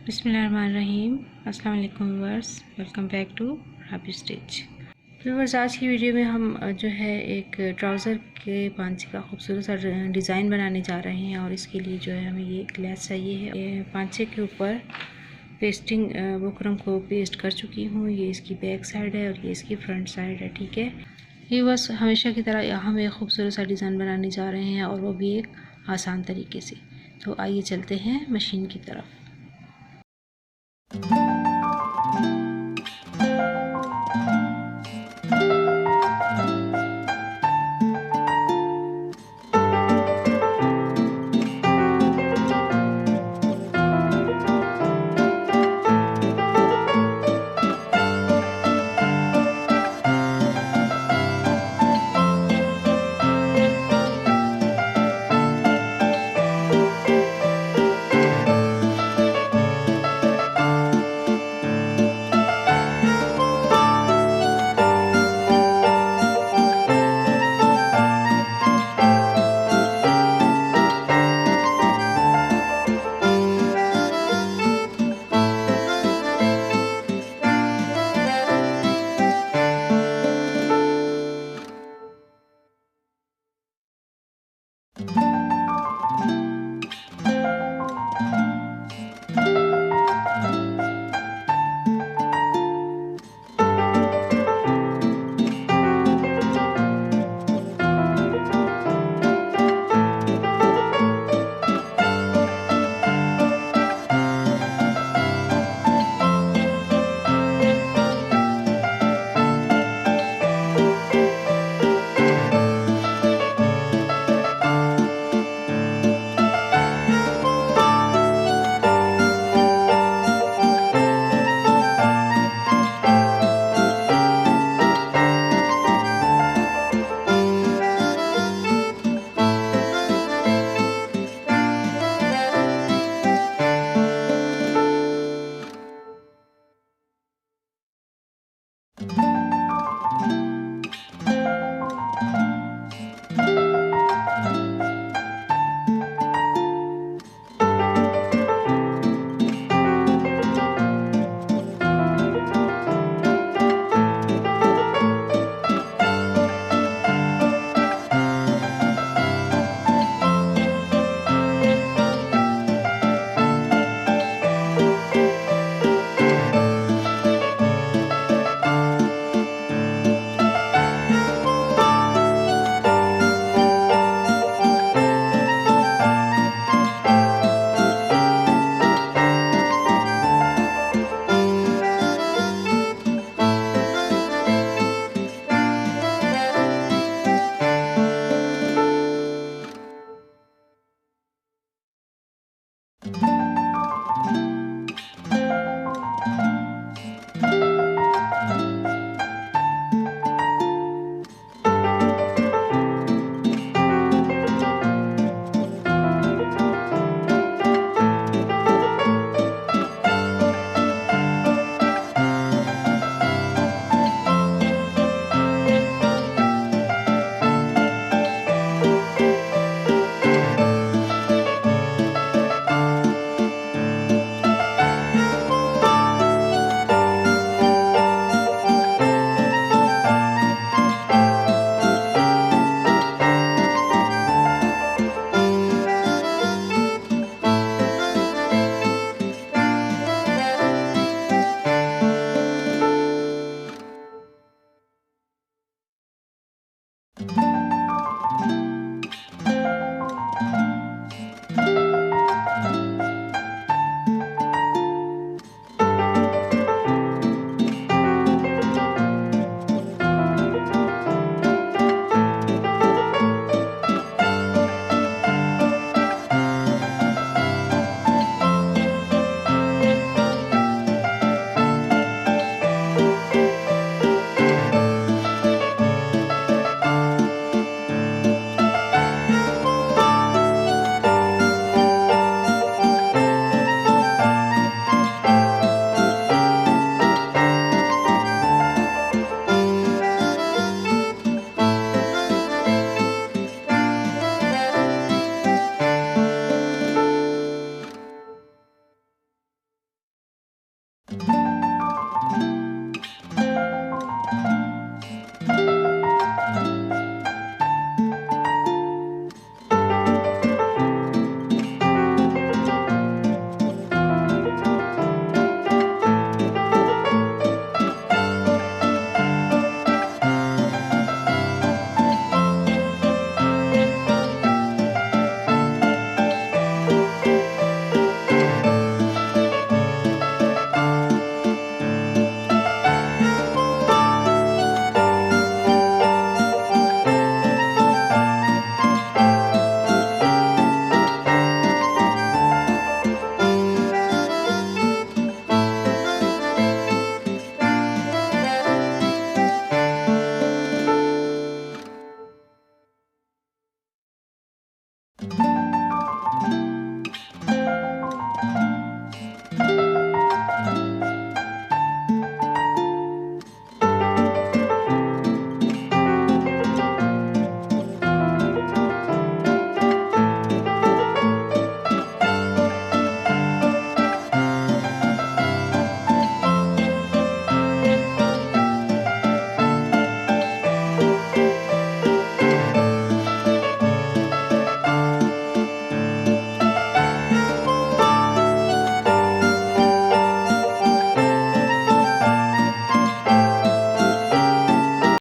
बिस्मिल्लाहिर्रहमानिर्रहीम। अस्सलाम वालेकुम viewers, welcome back to Rabi Stitch. Viewers, आज की वीडियो में हम जो है एक ट्राउज़र के पांचे का खूबसूरत सा डिज़ाइन बनाने जा रहे हैं और इसके लिए जो है हमें ये एक लेस चाहिए है। पांचे के ऊपर पेस्टिंग बुकरम को पेस्ट कर चुकी हूँ। ये इसकी बैक साइड है और ये इसकी फ्रंट साइड है। ठीक है, ये बस हमेशा की तरह हम एक खूबसूरत सा डिज़ाइन बनाने जा रहे हैं और वो भी एक आसान तरीके से। तो आइए चलते हैं मशीन की तरफ।